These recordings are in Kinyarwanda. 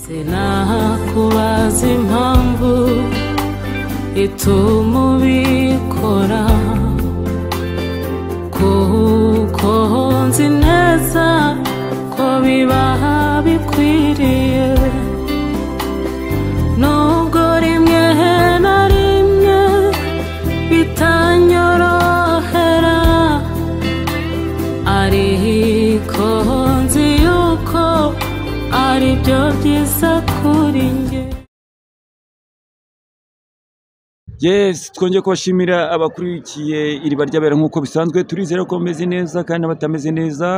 sinakubaza impamvu ituma ubikora kuko nzi neza ko biba bikwiriye nubwo rimwe na rimwe bitanyorohera ariko nzi yuko ari byo byiza kuri njye. Yes, twongeye kubashimira abakurikiye iriba ry'abera nk'uko bisanzwe. Turizera ko meze neza kandi abatameze neza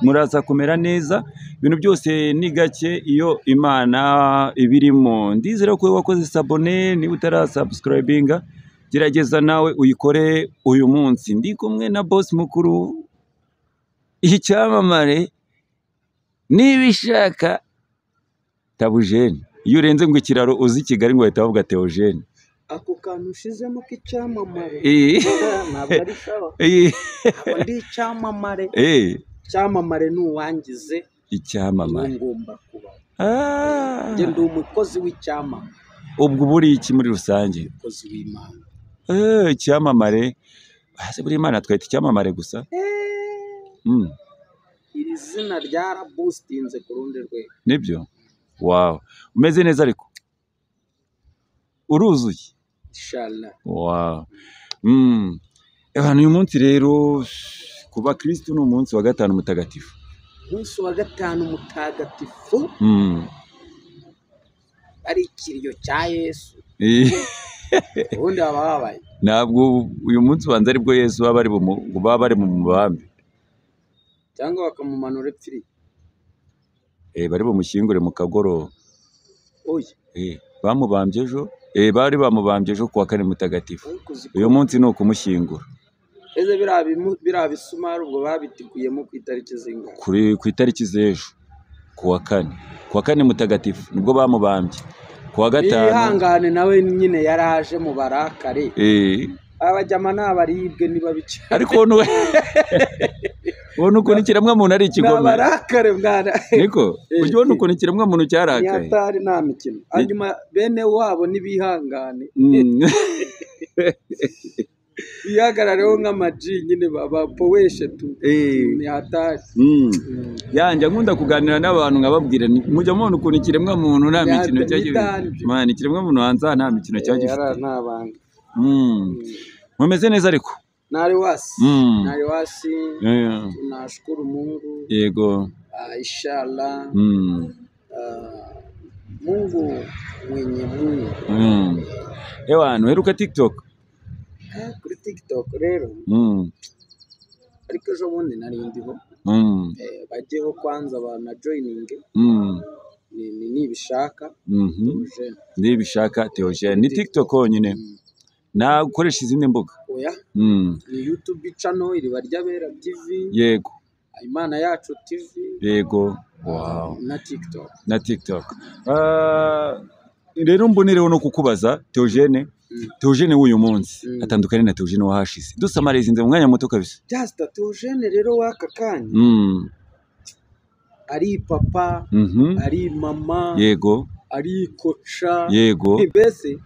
muraza kumera neza. Ibintu byose ni gake iyo Imana ibirimo. Ndizera ko wakoze sabone, niba utarasubscribinga gerageza nawe uyikore uyu munsi. Ndi kumwe na boss mukuru icyamamare nibishaka Tabujene. Iyo urenze ngo ikiraro uzi Kigali ngo bahita bavuga Theogene. Ako kantu ushizemo k'icyamamare ntabwo ari sawa. Ndi icyamamare. Icyamamare n'uwangize icyamamare ngomba kuba. Njye ndi umukozi w'icyamamare. Ubwo buri iki muri rusange? Umukozi w'Imana. Icyamamare. Hase buri Imana twita icyamamare gusa. Iri zina ryaraboostinze ku rundi rwego. Nibyo? Wow. Umeze neza ariko? Uruzuye? Inshallah. Wow. Uyu munsi rero kuba Kristo ni umunsi wa gatanu mutagatifu. Umunsi wa gatanu mutagatifu. Ari ikiriyo cya Yesu. Ubundi ababaye. Ntabwo uyu munsi banza aribwo Yesu baba bari mu mubambi. Cyangwa bakamumanura epfiri. Bari bumushyingure mu kagoroba. Oya. Bamubambye ejo. Bari bamubambye ejo kuwa kane mutagatifu. Uyu munsi ni ukumushyingura. Eze biriya bisumari ubwo babitikuyemo ku itariki zingahe? Ku itariki z'ejo kuwa kane mutagatifu nibwo bamubambye. Kuwa gatanu ihangane nawe nyine yaraje mu barakare. Abajyama n'abaribwe niba bica. Ariko ubona ukuntu ikiremwa muntu ari ikigome. Abarakare mwana. Niko ujye ubona ukuntu ikiremwa muntu cyarakaye. Nyatari nta mikino. Hanyuma bene wabo nibihangane. Bihagarareho nk'amaji nyine babapoweshe tu. Ni hatari. Yanjye nkunda kuganira n'abantu nkababwira mujya mubona ukuntu ikiremwa muntu nta mikino cyagifite. Man, ikiremwa muntu hanze nta mikino cyagifite. Nta banga. Mumeze neza ariko? Nari wasi. Tunashukuru Mungu. Yego. Inshallah. Mungu mwenye Mungu. Uheruka TikTok? Kuri TikTok rero. Ariko ejo bundi nari ndiho. Bajyeho kwanza bana joining. Nibishaka. Nibishaka Theogene. Ni TikTok honyine. Na ukoresha izindi mbuga? Oya. Ni YouTube channel iriba ry'abera TV. Yego. Imana yacu TV. Yego. Wow. Na TikTok. Rero mbonereho no kukubaza Theogene. Theogene w'uyu munsi atandukanye na Theogene wahashize. Dusamarizinze mu mwanya muto kabisa. Just Theogene rero waka kanya. Ari papa, ari mama. Yego. Ari kocha. Yego. Mbese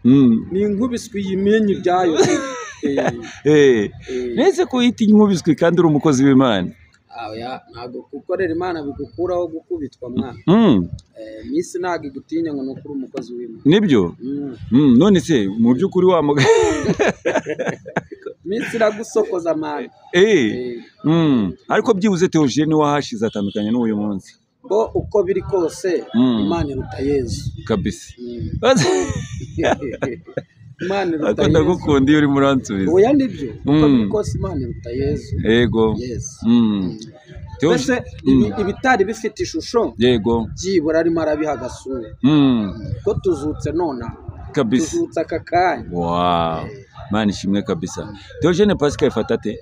ni inkubiswe yimenye ibyayo. Nese ko yita inkubiswe kandi uri umukozi w'Imana. Ntabwo gukorera Imana bigukuraho gukubitwa mwana. Misi ntabwo igutinya ngo nukuri umukozi w'Imana. Nibyo? None se mu by'ukuri wa muga. Misi iragusokoza mwana. Ariko byibuze Theogene wahashize atandukanye n'uyu munsi. Bo uko biri kose Imana iruta Yesu. Kabisa. Imana iruta Yesu. Akunda gukunda iyo uri muransubiza. Oya nibyo. Uko biri kose Imana iruta Yesu. Yego. Yes. Mbese ibitari bifite ishusho. Yego. Byibura arimo arabiha agasura. Ko tuzutse nona. Kabisa. Tuzutse aka kanya. Wow. Mana ishimwe kabisa. Theogene Pasika ifata te?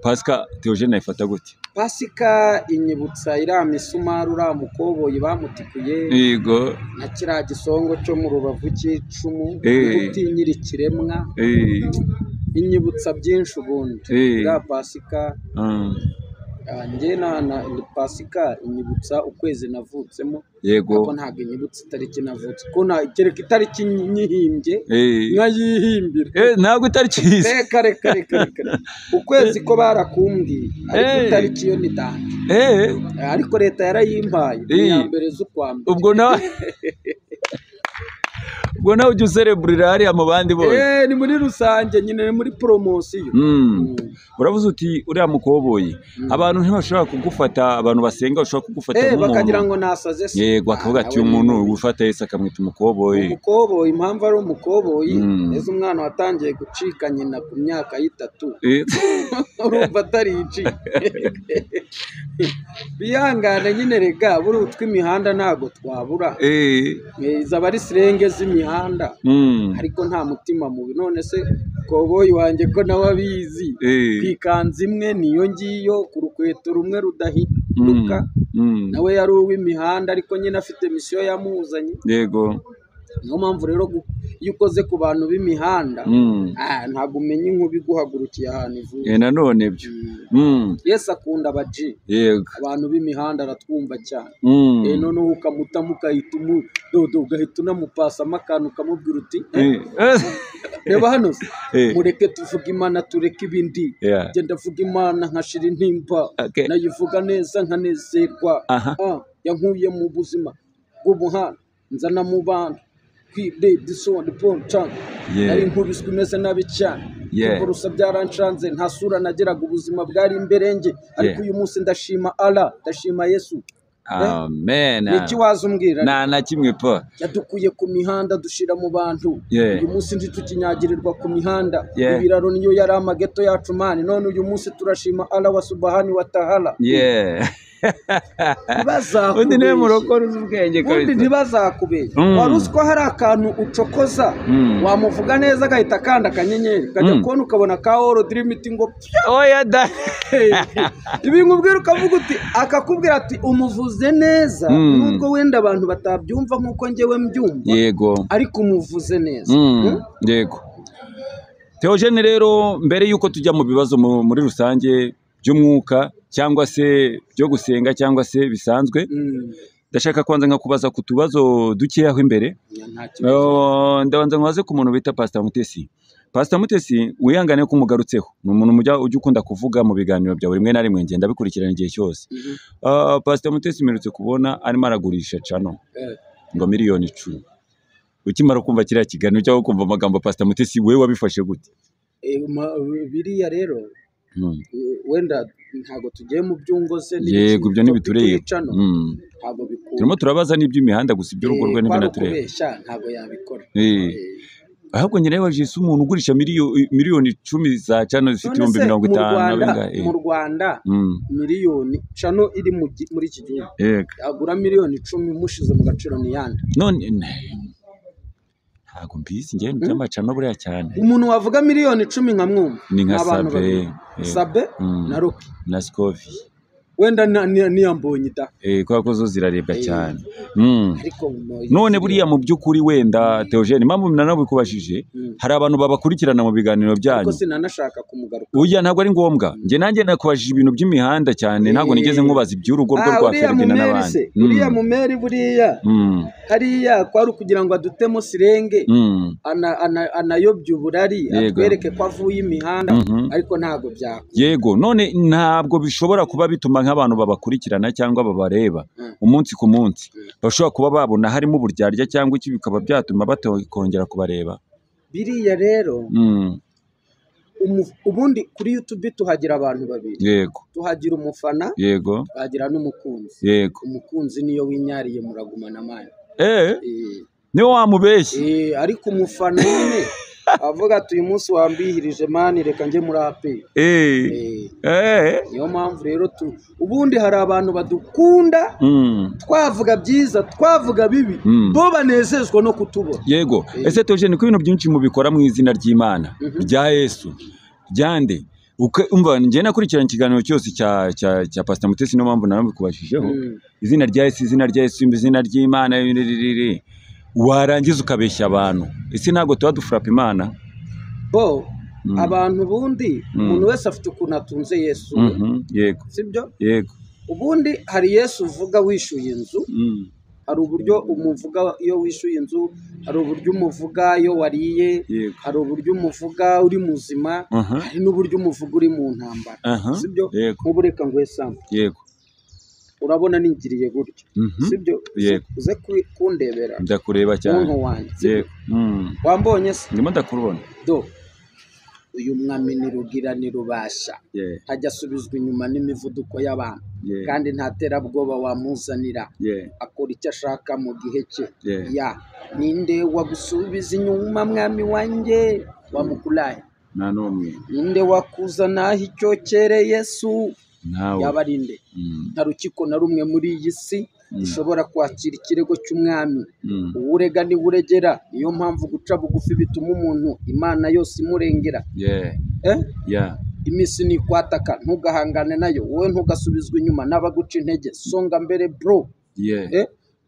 Pasika Theogene ifata gute? Pasika inyibutsa iriya misumari uriya mukoboyi bamutikuye. Yego. Na kiriya gisongo cyo mu rubavu cy'icumu. Utinyira ikiremwa. Inyibutsa byinshi ubundi. Iriya Pasika njye na Pasika inyibutsa ukwezi navutsemo. Yego. Ariko ntabwo inyibutsa itariki navutse. Ko kereka itariki nyihimbye nkayihimbira. Ntabwo itariki yize. Reka. Ukwezi ko barakumbwiye. Ariko itariki yo ni danje. Ariko leta yarayimpaye. Iya mbere z'ukwambere. Ubwo nawe ujya usereburira hariya mu bandi bose. Ni muri rusange nyine, ni muri poromosiyo. Uravuze uti uriya mukoboyi abantu ntibashobora kugufata, abantu basenga bashobora kugufata nk'umuntu bakagira ngo nasaze se. Yego, akavuga ati umuntu ufata Yesu akamwita umukoboyi. Umukoboyi, impamvu ari umukoboyi, ese umwana watangiye gucika nyina ku myaka y'3 urumva atarici. Bihangane nyine rega, buri utw'imihanda ntago twabura. Zaba ari sirenge z'imihanda. Ariko nta mutima mubi. None se koboyi wanjye ko nawe abizi, kwikanza imwe niyo ngiyo, ku rukweto rumwe rudahinduka. Nawe yari uw'imihanda ariko nyine afite misiyo yamuzanye. Yego. Niyo mpamvu rero iyo ukoze ku bantu b'imihanda ntabwo umenya inkuba iguhagurukiye ahantu ivuye. Nanone byo. Yesu akunda abaji. Yego. Abantu b'imihanda aratwumva cyane. Noneho ukamutamo ugahita unamupasamo akantu ukamubwira uti reba hano se, mureke tuvuge Imana tureke ibindi. Genda vuga Imana nkashira intimba, nayivuga neza nkanezerwa. Yankuye mu buzima bw'ubuhanga nzana mu bantu. Nari nkubiswe imeze nabi cyane. Uburusa byaranshanze, nta sura nageraga, ubuzima bwari imberenge. Ariko uyu munsi ndashima Allah, ndashima Yesu. Amen. Niki wazumbwira? Na kimwe pa. Yadukuye ku mihanda dushira mu bantu. Uyu munsi ntitukinyagirirwa ku mihanda. Ibiraro niyo yari amageto yacu mani. None uyu munsi turashima Allah wa subhani wa ta'ala. Undi niwe murokore uzi ubwenge kabisa. Undi ntibazakubeshya. Wari uzi ko hari akantu ucokoza wamuvuga neza agahita akanda akanyenyeri kajya kubona ukabona ka World Limit ngo oya da. Ibi nkubwira ukavuga uti akakubwira ati umuvuze neza, nubwo wenda abantu batabyumva nkuko njyewe mbyumva. Yego. Ariko umuvuze neza. Yego. Theogene rero, mbere yuko tujya mu bibazo muri rusange by'umwuka cyangwa se byo gusenga cyangwa se bisanzwe, ndashaka kwanza nkakubaza ku tubazo dukeyaho imbere. Ndabanza nkaze ku muntu bita Pastor Mutesi. Pastor Mutesi, wihangane ko umugarutseho, ni umuntu ujya ukunda kuvuga mu biganiro bya buri rimwe na rimwe, ngenda bikurikirana igihe cyose. Pastor Mutesi mperutse kubona arimo aragurisha channel ngo miliyoni 10. Ukimara kumva kiriya kiganiro cyangwa kumva amagambo Pastor Mutesi, wewe wabifashe gute? Biriya rero wenda ntago tugiye mu byungo se. Yego, ibyo nibitureye. Ntago bikuru. Turimo turabaza n'iby'imihanda gusa, iby'urugo rwe n'ibyo natureye. Ntago yabikora. Ahubwo nyine wajise umuntu ugurisha miliyoni 10 za channel zifite 50,000 mu Rwanda. Miliyoni channel iri muri iki gihugu agura miliyoni 10 mushize mu gaciro ni yandi. None ntago mbizi njye n'amacano buriya cyane. Umuntu wavuga miliyoni 10 nka mwumva ni nka Sabe na Rocky na Scovi. Wenda niyambonye da. Kwa ko zo zirarebwa cyane. None buriya mu by'ukuri wenda Theogene, impamvu nanabikubashije, hari abantu babakurikirana mu biganiro byanyu. Ariko sinanashaka kumugaruka. Uya ntabwo ari ngombwa. Nge nanjye nakubashije ibintu by'imihanda cyane, ntabwo nigeze nkubaza iby'urugo rwo rwa Ferdinand n'abandi. Uriya mumeri buriya hariya kwari kugira ngo adutemo sirenge, anayobye uburari, atwereke ko avuye imihanda, ariko ntago byako. Yego, none ntabwo bishobora kuba bituma nk'abantu babakurikirana cyangwa babareba umunsi ku munsi bashobora kuba babona harimo uburyarya cyangwa iki bikaba byatuma batakongera kubareba. Biriya rero ubundi kuri YouTube tuhagira abantu babiri. Yego. Tuhagira umufana. Yego. Tuhagira n'umukunzi. Yego. Umukunzi niyo winyariye muragumana mani. Niyo wamubeshye. Ariko umufana nyine avuga ati uyu munsi wambihirije mani reka nje muri AP. Niyo mpamvu rero ubundi hari abantu badukunda, twavuga byiza twavuga bibi, bo banezezwa no kutubona. Yego. Ese Theogene, ko ibintu byinshi mubikora mu izina ry'Imana rya Yesu ryande, umva nje nakurikirana ikiganiro cyose cya Pastor Mutesi, no mpamvu narabikubashijeho. Izina rya Yesu, izina rya Yesu, izina ry'Imana, warangiza ukabeshya abantu. Ese ntago tuba dufrapa Imana? Bo abantu bundi umuntu wese afite ukuntu atunze Yesu yego sibyo yego ubundi hari Yesu uvuga wishuye inzu hari uburyo umuvuga iyo wishuye inzu hari uburyo umuvuga iyo wariye hari uburyo umuvuga uri muzima hari n'uburyo umuvuga uri mu ntambara sibyo nk'ubureka ngo esambu yego urabona ningiriye gutyo sibyo uze kundebera ndakureba cyane yego wambonye se ndimo ndakurubona do uyu mwami ni rugira ni rubasha ajya asubizwa inyuma n'imivuduko y'abantu kandi ntatera bwoba wamuzanira akora icyo ashaka mu gihe cye ya ninde wagusubiza inyuma mwami wanjye wamukulaye nta n'umwe ninde wakuzana icyo cyere Yesu yabarinde nta rukiko na rumwe muri iyi si ushobora kwakira ikirego cy'umwami uwurega ni uregera niyo mpamvu guca bugufi bituma umuntu Imana yose imurengera iminsi ni kwataka ntugahangane nayo wowe ntugasubizwe inyuma n'abaguca intege songa mbere bro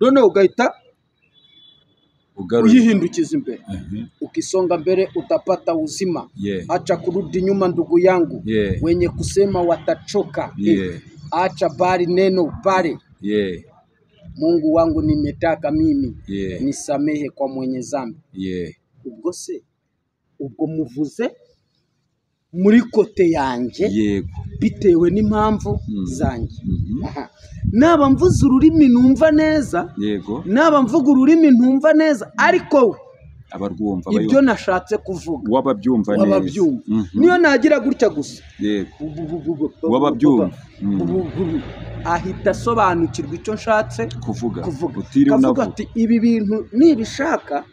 none ugahita uyihindukiza imbere ukisonga mbere utapata uzima acha kurudi nyuma ndugu yangu wenye kusema watachoka acha bali neno pale Mungu wangu nimetaka mimi nisamehe kwa mwenye zambi ubwo se ubwo muvuze muri kote yanjye bitewe n'impamvu zanjye naba mvuze ururimi numva neza naba mvuga ururimi ntumva neza ariko abarwumva ibyo nashatse kuvuga wababyumva neza niyo nagira gutya gusa wababyumva ahita asobanukirwa icyo nshatse kuvuga kavuga ati ibi bintu nibishaka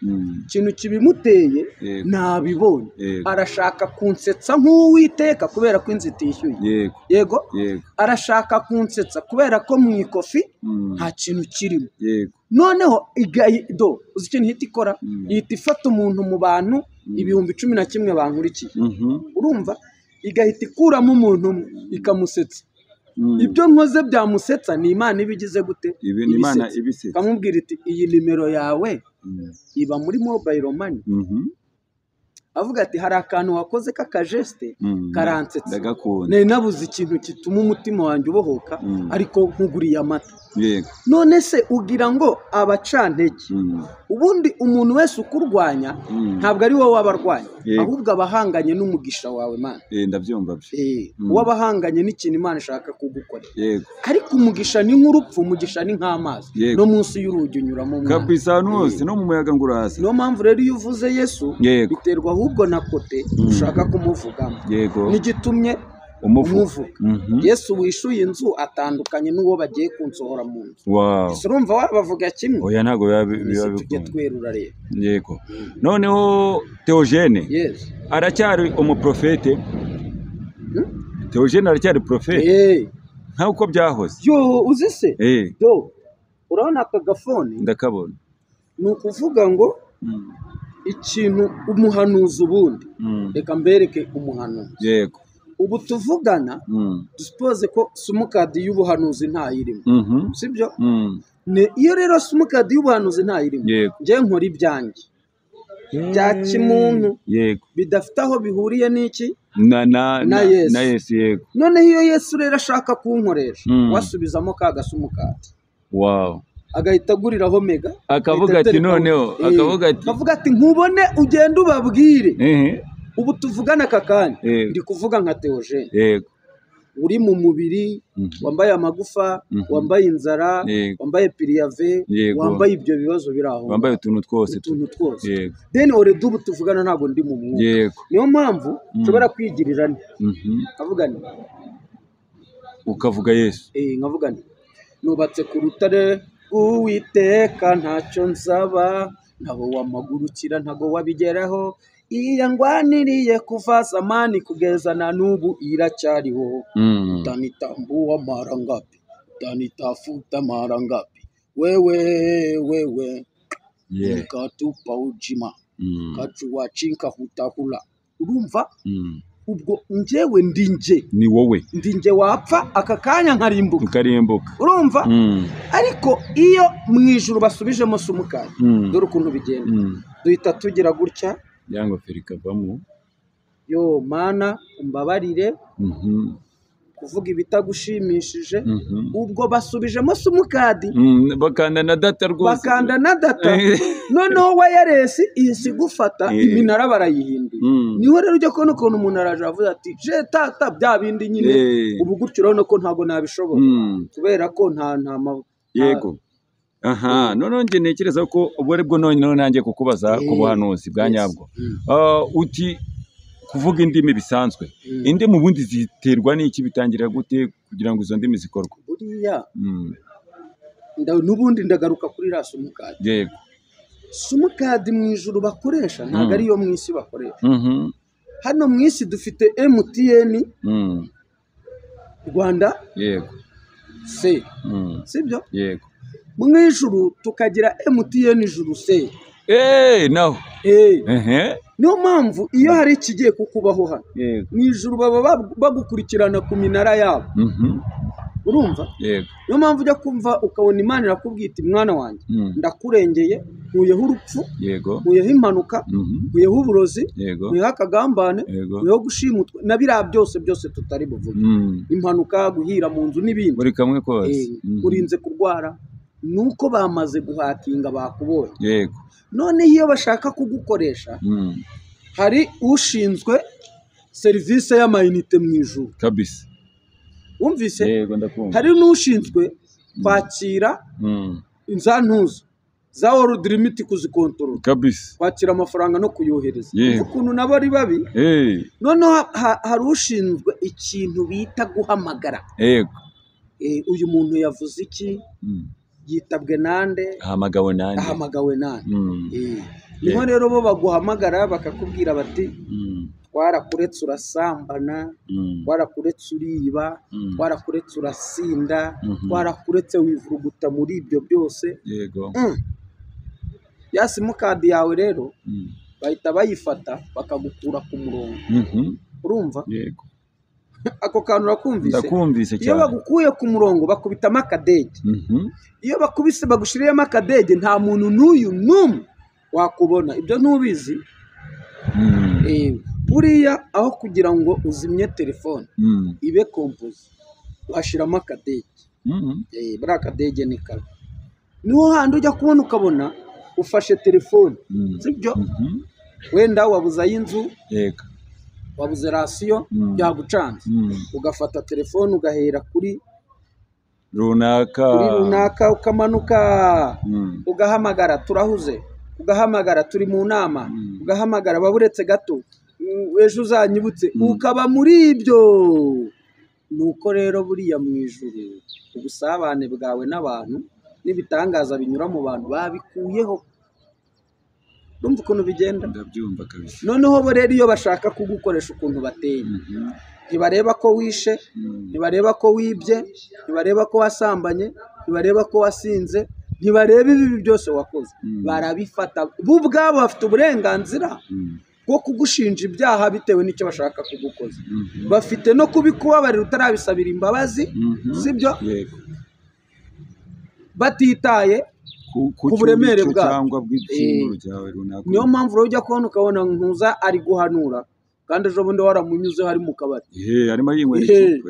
ikintu kibimuteye nabibonye arashaka kunsetsa nk'uwiteka kubera ko inzu itishyuye yego arashaka kunsetsa kubera ko mu ikofi nta kintu kirimo noneho do uzi ikintu ihita ikora ihita ifata umuntu mu bantu 11,000 bankurikiye urumva igahita ikuramo umuntu ikamusetsa ibyo nkoze byamusetsa ni Imana ibigize gute Imana ibisetsa kamubwira iti iyi nimero yawe iba muri mobile money avuga ati hari akantu wakoze k'akajeste karansetsa ne nabuze ikintu kituma umutima wanjye ubohoka ariko nkuguriye amata none se ugira ngo abacantege ubundi umuntu wese ukurwanya ntabwo ari wowe wabarwanya ahubwo abahanganye n'umugisha wawe Mana ndabyumva wabahanganye n'ikintu Imana ishaka kugukora ariko umugisha ni nk'urupfu umugisha ni nk'amazi no munsi y'urugi unyuramo kabisa hose no mu muyaga ngurasa no mpamvu rero iyo uvuze Yesu biterwa ahubwo na kote ushaka kumuvugamo n'igitumye umuvuga Yesu wishuye inzu atandukanye n'uwo bagiye kunsohora mu nzu urumva wabavuga kimwe oya ntago tujye twerura rero yego noneho Theogene aracyari umuprofete Theogene aracyari profete nk'uko byahoze yo uzi se do urabona aka gafone ndakabona ni ukuvuga ngo ikintu umuhanuzi ubundi reka mbereke umuhanuzi yego ubu tuvugana dusipoze ko simukadi y'ubuhanuzi ntayirimo sibyo iyo rero simukadi y'ubuhanuzi ntayirimo njye nkora ibyanjye bya kimuntu bidafite aho bihuriye n'iki na Yesu yego noneho iyo Yesu rero ashaka kunkoresha wasubizamo ka gasumukadi agahita aguriraho mega akavuga ati noneho akavuga ati nkubone ugenda ubabwire ubu tuvugana aka kanya ndi kuvuga nka Theogene yego uri mu mubiri wambaye amagufa wambaye inzara wambaye piriyave wambaye ibyo bibazo biri aho wambaye utuntu twose yego then already ubu tuvugana ntago ndi mu mwuka niyo mpamvu nshobora kwigirira nkavuga nti ukavuga Yesu nkavuga nti nubatse ku rutare Uwiteka ntacyo nzaba nabo wamagurukira ntago wabigeraho iya ngwaniriye kuva zamani kugeza na nubu iracyariho utanitambua mara ngapi utanitafuta mara ngapi wewe ukatupa ujima kacuwa chinka hutahula urumva ubwo njyewe ndinje ni wowe ndinje wapfa aka kanya nkarimbuka urumva ariko iyo mu ijuru basubijemo sumukanya dore ukuntu bigenda duhita tugira gutya yango ferika bamwe yo mana umbabarire kuvuga ibitagushimishije ubwo basubijemo simukadi bakanda na data rwose bakanda na data noneho wireless isi gufata iminara barayihinduye niho rero ujya kubona ukuntu umuntu araje avuga ati je tata bya bindi nyine ubu gutyo urabona ko ntago nabishobora kubera ko nta yego aha none nge nekereza ko ubwo ari bwo none nanjye kukubaza ku buhanuzi bwa nyabwo uti kuvuga indimi bisanzwe indimi ubundi ziterwa n'iki bitangira gute kugira ngo izo ndimi zikorwe buriya n'ubundi ndagaruka kuri ra simukadi yego simukadi mu ijuru bakoresha ntabwo ariyo mu isi bakoresha hano mu isi dufite MTN Rwanda yego se sibyo yego mu ijuru tukagira MTN ijuru se naho niyo mpamvu iyo hari ikigiye kukubaho hano mu ijuru baba bagukurikirana ku minara yabo urumva niyo mpamvu ujya kumva ukabona Imana irakubwira iti mwana wanjye ndakurengeye nkuyeho urupfu nkuyeho impanuka nkuyeho uburozi nkuyeho akagambane nkuyeho gushimutwa na biriya byose tutari buvuge impanuka guhira mu nzu n'ibindi buri kamwe kose urinze kurwara nuko bamaze guhakinga bakubonye yego none iyo bashaka kugukoresha hari ushinzwe serivisi y'amayinite mu ijuru kabisa wumvise yego ndakumva hari n'ushinzwe kwakira inzantuzo za world limit kuzikontorora kabisa kwakira amafaranga no kuyohereza ukuntu nabo ari babi none hari ushinzwe ikintu bita guhamagara yego uyu muntu yavuze iki yitabwe nande ahamagawe nande niho rero bo baguhamagara bakakubwira bati twarakuretse urasambana twarakuretse uriba twarakuretse urasinda twarakuretse wivuruguta muri ibyo byose yego ya simukadi yawe rero bahita bayifata bakagukura ku murongo urumva yego ako kantu urakumvise ndakumvise cyane iyo bagukuye ku murongo bakubitamo akadege iyo bakubise bagushiriyemo akadege nta muntu n'uyu n'umwe wakubona ibyo ntubizi buriya aho kugira ngo uzimye telefone ibe kompoze washiramo akadege buriya akadege ni kabi niho handi ujya kubona ukabona ufashe telefone sibyo wenda wabuze ay'inzu yego wabuze rasiyo byagucanze ugafata telefone ugahera kuri runaka ukamanuka ugahamagara turahuze ugahamagara turi mu nama ugahamagara baburetse gato ejo uzanyibutse ukaba muri ibyo nuko rero buriya mu ijuru ubusabane bwawe n'abantu n'ibitangaza binyura mu bantu babikuyeho urumva ukuntu bigenda ndabyumva kabisa noneho bo rero iyo bashaka kugukoresha ukuntu bateye ntibareba ko wishe ntibareba ko wibye ntibareba ko wasambanye ntibareba ko wasinze ntibareba ibi byose wakoze barabifata bo ubwabo bafite uburenganzira bwo kugushinja ibyaha bitewe n'icyo bashaka kugukoza bafite no kubikubabarira utarabisabira imbabazi sibyo batitaye ku buremere bwabo niyo mpamvu rero ujya kubona ukabona ntuza ari guhanura kandi ejo bundi waramunyuzeho ari mu kabari arimo yinywera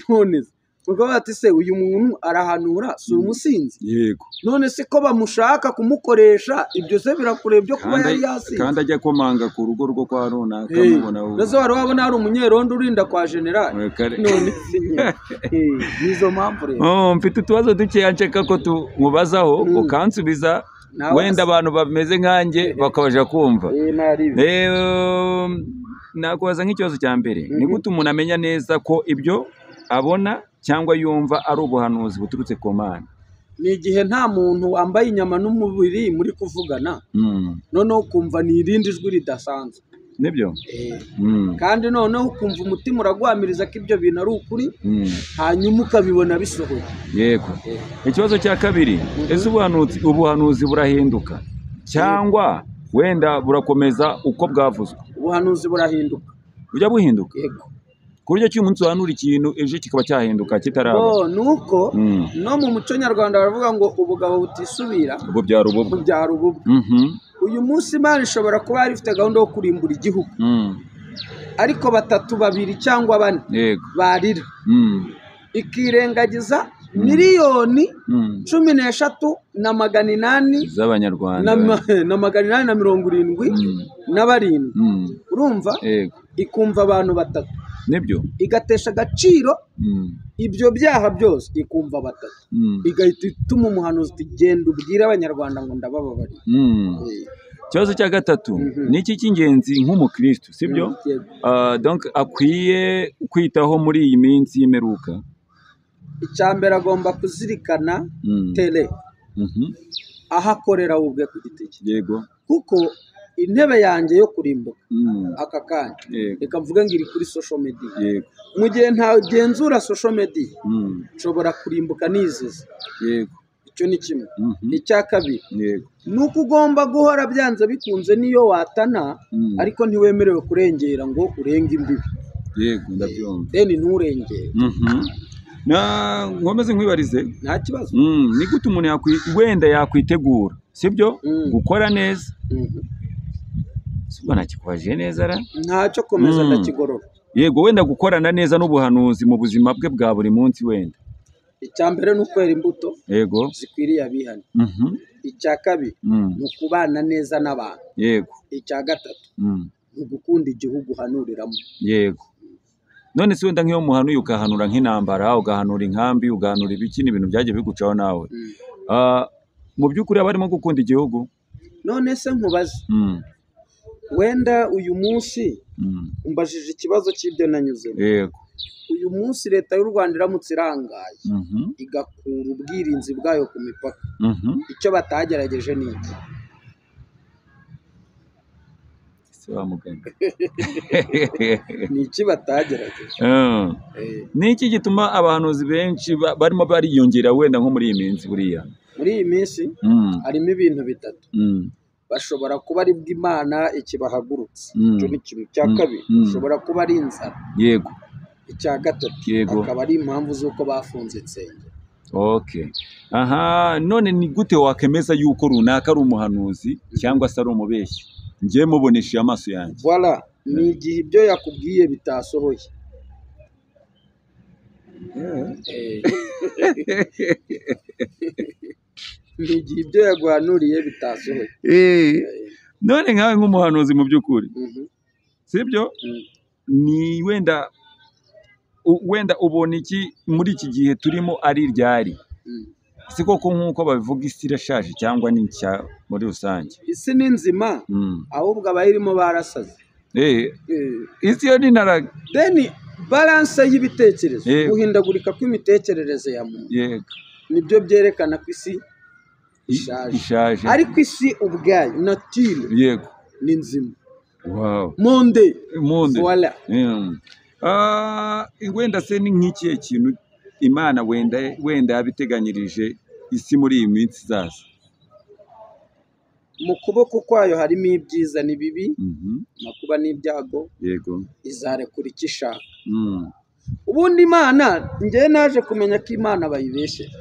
none ukaba ati se uyu muntu arahanura si umusinzi yego none se ko bamushaka kumukoresha ibyo se birakureba byo kuba yari yasinze kandi ajya komanga ku rugo rwo kwa runaka mubona ndetse wari wabona hari umunyerondo urinda kwa generali none nizo mpamvu rero mfite utubazo dukeya nshaka ko tumubazaho ukansubiza wenda abantu bameze nkanjye bakabaja kumva nakubaza nk'ikibazo cya mbere ni gute umuntu amenya neza ko ibyo abona cyangwa yumva ari ubuhanuzi buturutse ku Mana? Ni igihe nta muntu wambaye inyama n'umubiri muri kuvugana noneho ukumva ni irindi jwi ridasanzwe nibyo kandi noneho ukumva umutima uragwamiriza ko ibyo bintu ari ukuri hanyuma ukabibona bisohoye. Yego. Ikibazo cya kabiri, ese ubuhanuzi burahinduka cyangwa wenda burakomeza uko bwavuzwe? Ubuhanuzi burahinduka. Ujya buhinduka? Yego. Kurya cy'uyu munsi uhanura ikintu ejo kikaba cyahinduka kitaraba. Nuko no mu muco nyarwanda baravuga ngo ubugabo butisubira bubyara ububwa. Bubyara ububwa. Uyu munsi Imana ishobora kuba yari ifite gahunda yo kurimbura igihugu. ariko batatu babiri cyangwa bane barira ikirengagiza miliyoni 13,800 z'abanyarwanda na 877 urumva ikumva abantu batatu nibyo igatesha agaciro ibyo byaha byose ikumva batatu igahita ituma umuhanuzi ugenda ubwira abanyarwanda ngo ndabababariye. Ikibazo cya gatatu ni iki cy'ingenzi nk'umukristo sibyo donc akwiye kwitaho muri iyi minsi y'imperuka? Icyambere agomba kuzirikana tele aho akorera ubwe ku giti cye, yego, kuko intebe yanjye yo kurimbuka aka kanya reka mvuge ngo iri kuri social media, mu gihe ntagenzura social media nshobora kurimbuka nizize, yego, icyo ni kimwe. Icya kabiri ni uko ugomba guhora byanze bikunze niyo watana ariko ntiwemerewe kurengera ngo urenge imbibi, yego ndabyumva, deni nturengere. Nkomeze nkwibarize nta kibazo. Ni gute umuntu wenda yakwitegura sibyo gukora neza? Sibwo nakikubaje neza ra ntacyo komeza ndakigorora. Yego, wenda gukorana neza n'ubuhanuzi mu buzima bwe bwa buri munsi wenda. Icyambere ni ukwera imbuto yego zikwiriye abihana. Icya kabiri ni ukubana neza n'abantu. Yego. Icya gatatu ni ugukunda igihugu uhanuriramo. Yego. None se wenda nk'iyo muhanuye ugahanura nk'intambara, ugahanura inkambi, ugahanura ibiki n'ibintu byagiye bigucaho nawe, mu by'ukuri aba arimo gukunda igihugu? None se nkubaze, wenda uyu munsi umbajije ikibazo cy'ibyo nanyuzemo. Yego. Uyu munsi leta y'u Rwanda iramutse irangaye igakura ubwirinzi bwayo ku mipaka, icyo batagerageje ni iki? Ni iki batagerageje? Ni iki gituma abahanuzi benshi barimo bariyongera wenda nko muri iyi minsi? Buriya muri iyi minsi harimo ibintu bitatu. Bashobora kuba ari bw'Imana ikibahagurutse, icyo ni kimwe. Icya kabiri bashobora kuba ari inzara. Yego. Icya gatatu akaba ari impamvu z'uko bafunze insengero. Okay. Aha, none ni gute wakemeza yuko runaka ari umuhanuzi cyangwa se ari umubeshyi? Ngiye mubonesha amaso yanjye. Voilà, ni igihe ibyo yakubwiye bitasohoye. Ni igihe ibyo yaguhanuriye bitasohoye. None nkawe nk'umuhanuzi mu by'ukuri sibyo, ni wenda ubona iki muri iki gihe turimo ari ryari? Si koko nk'uko babivuga isi irashaje cyangwa ni nshya muri rusange? Isi ni nzima ahubwo abayirimo barasaze. Isi yo ni naraga. Deni balance y'ibitekerezo, guhindagurika kw'imitekerereze ya muntu nibyo byerekana ko isi ishaje. Ariko isi ubwayo nature yego ni nzima. Wow. Monde. Voilà. Wenda se ni nk'ikihe kintu Imana wenda yabiteganyirije isi muri iyi minsi zaza? Mu kuboko kwayo harimo ibyiza n'ibibi, amakuba n'ibyago. Yego. Izarekura icyo ishaka. Ubundi Imana njye naje kumenya ko Imana bayibeshyera.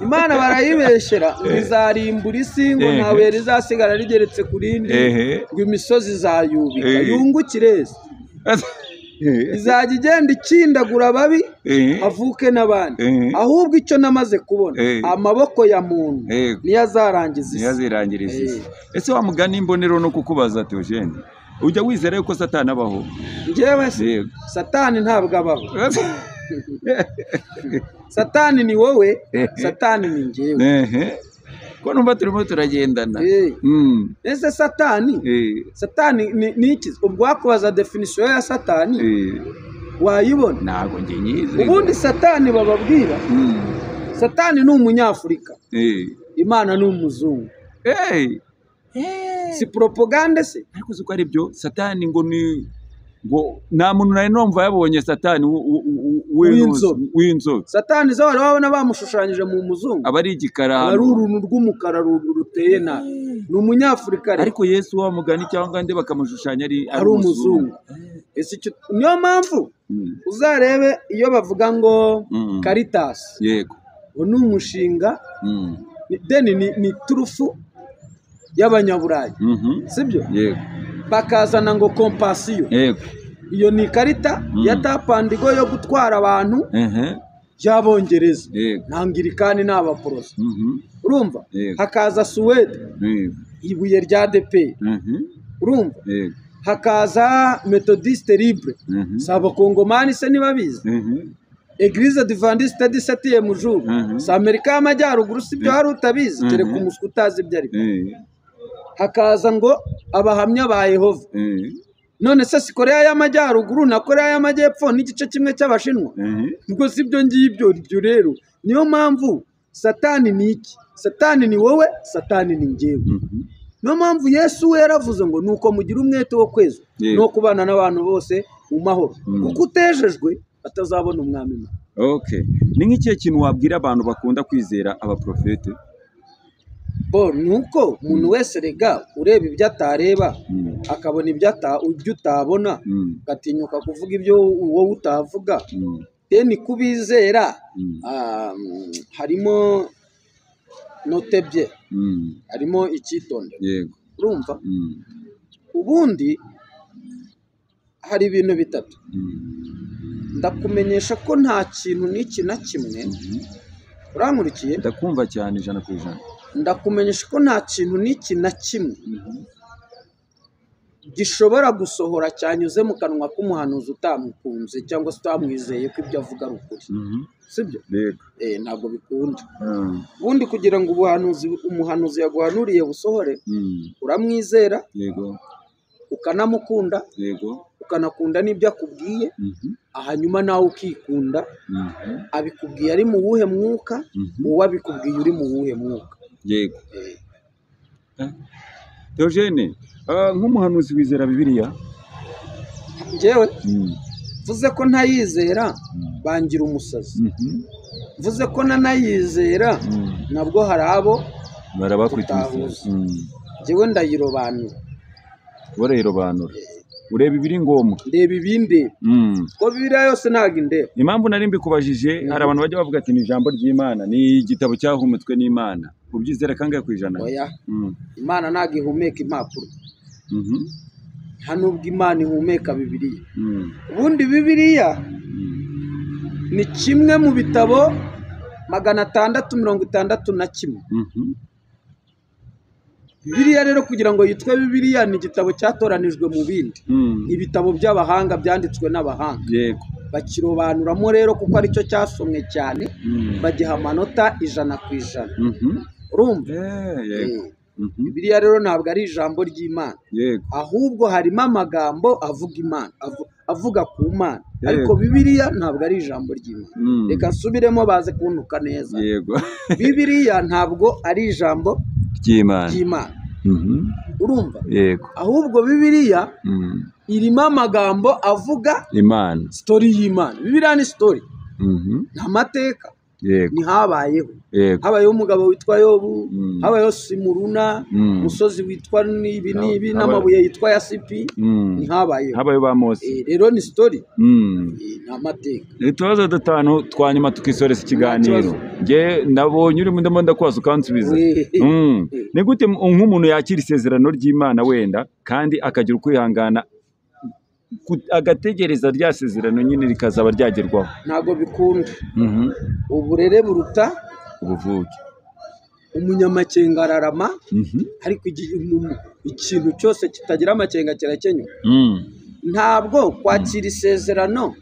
Imana barayibeshyera ngo izarimbura isi, ngo ntawe rizasigara rigeretse ku rindi, ngo imisozi izayubika yungukire. Izajya igenda ikindagura ababi avuke n'abandi. Ahubwo icyo namaze kubona, amaboko ya muntu niyo azirangiriza isi. Ese wa mugani imbonero no kukubaza Theogene, ujya wizera yuko Satani abaho? Njyewe se Satani ntabwo abaho. Satani ni wowe, Satani ni njyewe. Ko numva turimo turagendana. Ese Satani ni iki? Ubwo wakubaza definition ya Satani wayibona? Ntabwo njye nyizi. Ubundi Satani bababwira, Satani ni umunyafurika, Imana ni umuzungu. Si propaganda se? Ariko uko ari byo Satani ngo nta muntu nari numva yabonye Satani w'inzobe. Satani zo wabona bamushushanyije mu muzungu, aba ari igikara, ari uruntu rw'umukara ruteye nabi. Ni umunyafurika. Ariko Yesu wa mugani cyangwa nde bakamushushanya ari umuzungu. Niyo mpamvu uzarebe iyo bavuga ngo Caritas, yego, ni umushinga, ni turufu y'abanyaburayi, sibyo? Yego. Bakazana ngo compassion, yego, iyo ni ikarita ya tapandigo yo gutwara abantu y'Abongereza. Na Anglikani n'Abaporoso. Urumva? Hakaza Suwede, ibuye rya ADEPR. Urumva? Hakaza Methodiste Libre, s'Abakongomani se nibabizi. Eglise Adventiste du Septième Jour, s'Amerika y'Amajyaruguru sibyo hari utabizi, kereka umuswa utazi ibyo ari. Hakaza ngo abahamya ba Yehova. None se si Korea y'Amajyaruguru na Korea y'Amajyepfo n'igice kimwe cy'Abashinwa? Ubwo sibyo ngibyo ibyo rero. Niyo mpamvu Satani ni iki? Satani ni wowe, Satani ni njyewe. Niyo mpamvu Yesu we yaravuze ngo nuko mugira umwete wo kwezwa no kubana n'abantu bose mu mahoro, kuko utejejwe atazabona umwami. Okay, ni nk'ikihe kintu wabwira abantu bakunda kwizera abaprofete? Nuko umuntu wese rega ureba ibyo atareba akabona ibyo utabona, gatinyuka kuvuga ibyo wowe utavuga. Ni kubizera harimo notebye, harimo icyitonde. Urumva? Ubundi hari ibintu bitatu. Ndakumenyesha ko nta kintu n'iki na kimwe, urankurikiye? Ndakumva cyane 100%. Ndakumenyesha ko nta kintu n'iki na kimwe gishobora gusohora cyanyuze mu kanwa k'umuhanuzi utamukunze cyangwa se utamwizeye ko ibyo avuga ari ukuri. Sibyo? Ntabwo bikunda. Ubundi kugira ngo umuhanuzi yaguhanuriye busohore, uramwizera, ukanamukunda, ukanakunda n'ibyo akubwiye, hanyuma nawe ukikunda. Abikubwiye ari mu wuhe mwuka, wowe abikubwiye uri mu wuhe mwuka. Theogene, nk'umuhanuzi wizera Bibiliya? Njyewe mvuze ko ntayizera bangira umusazi. Mvuze ko nanayizera nabwo hari abo barabakwitiza. Njyewe ndayirobanura. Urayirobanura? Ureba ibiri ngombwa? Ndeba ibindi. Ko Bibiliya yose ntabwo indeba. Impamvu nari mbikubajije, hari abantu bajya bavuga ati ni ijambo ry'Imana, ni igitabo cyahumetswe n'Imana. Ubyizera kangahe ku ijana? Oya, Imana ntabwo ihumeka impapuro. Nta nubwo Imana ihumeka Bibiliya. Ubundi Bibiliya ni kimwe mu bitabo 661. Bibiliya rero kugira ngo yitwe Bibiliya ni igitabo cyatoranijwe mu bindi. Ibitabo by'abahanga byanditswe n'abahanga. Bakirobanuramo rero kuko aricyo cyasomwe cyane, bagiha amanota 100%. Urumva? Bibiliya rero ntabwo ari ijambo ry'Imana, ahubwo harimo amagambo avuga Imana, avuga ku Mana. Ariko Bibiliya ntabwo ari ijambo ry'Imana. Reka nsubiremo baze kuntuka neza. Bibiliya ntabwo ari ijambo ry'Imana. Urumva? Ahubwo Bibiliya irimo amagambo avuga Imana, story y'Imana. Bibiliya ni story, nta mateka. Ni habayeho. Habayeho umugabo witwa Yobu, habayeho Simuruna, umusozi witwa nibi n'amabuye yitwa Yasipi. Ni habayeho. Habayeho ba Mose. Rero ni story, nta mateka. Utubazo dutanu twanyuma tukisoreza ikiganiro. Nge nabonye urimo ndamunda kwaza ukansubiza. Ni gute nk'umuntu yakira isezerano ry'Imana wenda kandi akagira ukwihangana agategereza rya sezerano nyine rikazaba ryagerwaho? Ntabwo bikunda. Uburere buruta ubuvuke. Umunyamakenga ararama, ariko ikintu cyose kitagira amakenga kirakenyuka. Ntabwo kwakira isezerano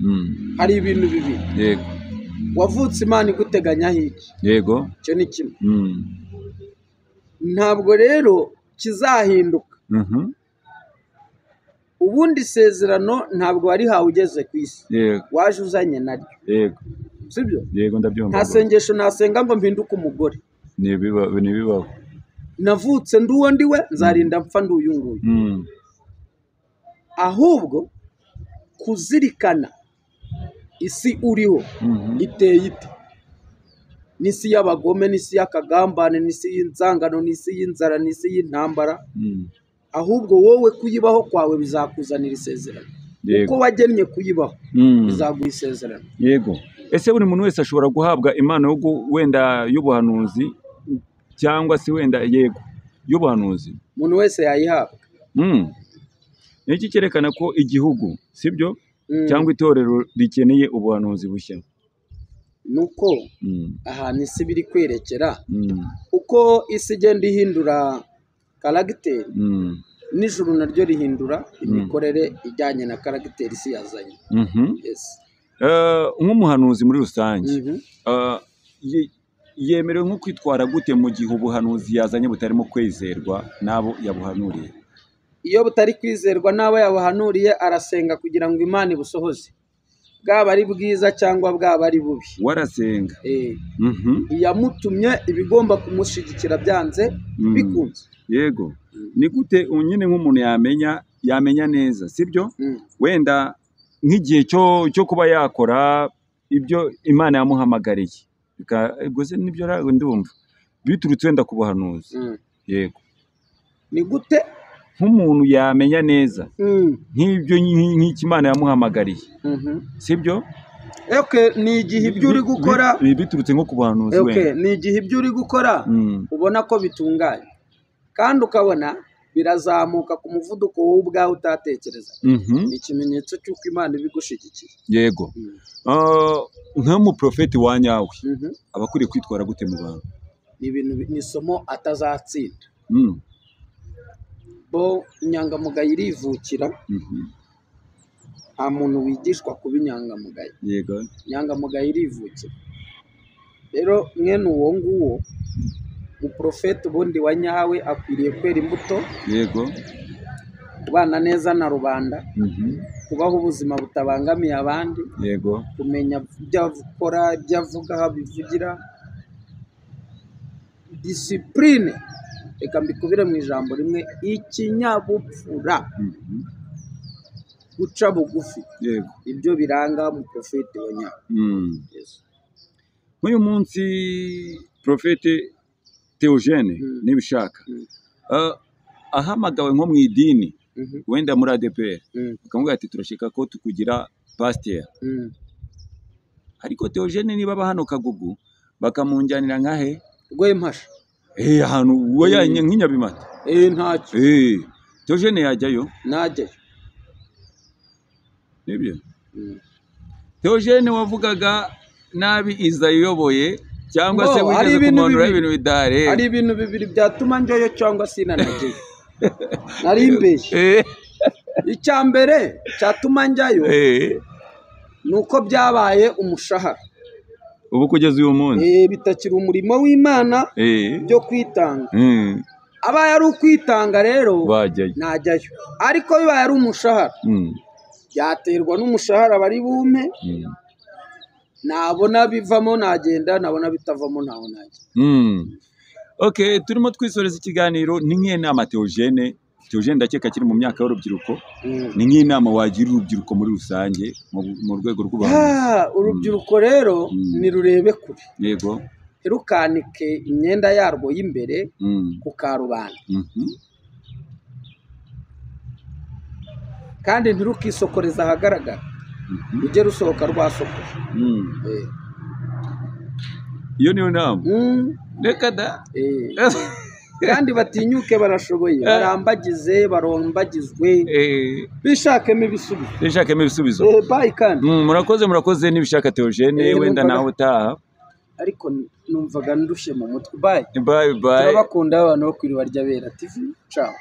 hari ibintu bibiri. Wavutse Imana iguteganyaho iki? Icyo ni kimwe. Ntabwo rero kizahinduka. Ubundi isezerano ntabwo warihawe ugeze ku isi, waje uzanye naryo. Sibyo? Ndabyumva. Nta sengesho nasenga ngo mpinduke umugore. Nibibaho. Navutse ndi uwo ndiwe, nzarinda mpfa ndi uyu nguyu. Ahubwo kuzirikana isi uriho iteye ite, n'isi y'abagome, n'isi y'akagambane, n'isi y'inzangano, n'isi y'inzara, n'isi y'intambara. Ahubwo wowe kuyibaho kwawe bizakuzanira isezerano. Uko wagennye kuyibaho bizaguha isezerano. Ese buri muntu wese ashobora guhabwa impano yo wenda y'ubuhanuzi cyangwa se wenda y'ubuhanuzi? Umuntu wese yayihabwa. Niki cyerekana ko igihugu sibyo cyangwa itorero rikeneye ubuhanuzi bushya. Nuko ahantu isi biri kwerekera uko isi igenda ihindura karagiteri n'ijuru naryo rihindura imikorere ijyanye na karagiteri isi yazanye. Nk'umuhanuzi muri rusange yemerewe nko kwitwara gute mu gihe ubuhanuzi yazanye butarimo kwizerwa n'abo yabuhanuriye? Iyo butari kwizerwa n'abo yabuhanuriye arasenga kugira ngo Imana ibusohoze, bwaba ari bwiza cyangwa bwaba ari bubi. Warasenga iyamutumye ibigomba kumushyigikira byanze bikunze. Yego, ni gute nyine nk'umuntu yamenya neza sibyo wenda nk'igihe cyo kuba yakora ibyo Imana yamuhamagariye gusa nibyo ndumva biturutse wenda ku buhanuzi. Yego, ni gute nk'umuntu yamenya neza nk'ibyo nk'Imana yamuhamagariye sibyo? Ni igihe ibyo uri gukora biturutse nko ku buhanuzi wenda. Ni igihe ibyo uri gukora ubona ko bitunganye kandi ukabona birazamuka ku muvuduko wowe ubwawe utatekereza. Ni ikimenyetso cy'uko Imana ibigushyigikiye. Yego, nk'umuprofeti wa nyawe aba akwiriye kwitwara gute mu bantu? Ni isomo atazatsinda. Bo inyangamugayo irivukira, nta muntu wigishwa kuba inyangamugayo. Yego, inyangamugayo irivukira. Rero mwene uwo nguwo umuprofeti ubundi wa nyawe akwiriye kwera imbuto. Yego, kubana neza na rubanda, kubaho ubuzima butabangamiye abandi. Yego, kumenya ibyo akora, ibyo avuga, aho abivugira, disipurine. Reka mbikubire mu ijambo rimwe, ikinyabupfura, guca bugufi. Yego, ibyo biranga umuprofeti wa nyawe. Nk'uyu munsi Profete Theogene nibishaka ahamagawe nko mu idini wenda muri ADPR bakamubwira ati turashika ko tukugira pasteur, ariko Theogene niba hano Kagugu bakamunjanira nkahe Rwempasha ahantu woyanye nk'inyabimata ntacyo Theogene yajyayo najyayo. nibyo Theogene wavugaga nabi izayoboye cyangwa se wigeze kumanura ibintu bidare? Hari ibintu bibiri byatuma njyayo cyangwa sinanagiye. Nari imbeshye. Icya mbere cyatuma njyayo nuko byabaye umushahara. Ubu kugeza uyu munsi bitakiri umurimo w'Imana byo kwitanga. Abaye ari ukwitanga rero najyayo, ariko bibaye ari umushahara byaterwa n'umushahara bari bumpe. Nabona bivamo nagenda, nabona bitavamo ntaho najya. Turimo twisoreza ikiganiro. Ni nk'iyo nama Theogene ndakeka kiri mu myaka y'urubyiruko, ni nk'inama wagira urubyiruko muri rusange mu rwego rw'ubuhanuzi? Urubyiruko rero nirurebe kure. Yego, ntirukanike imyenda yarwo y'imbere ku karubanda, kandi ntirukisokoreza ahagaragara, ujye rusohoka rwasokoje. Iyo niyo nama. Reka da. Kandi batinyuke, barashoboye, barambagize, barombagizwe, bishakemo ibisubizo. Murakoze nibishaka Theogene, wenda nawe utaha. Ariko numvaga ndushye mu mutwe. Bye. Turabakunda abantu bo kwiriba rya Bera TV. Ciao.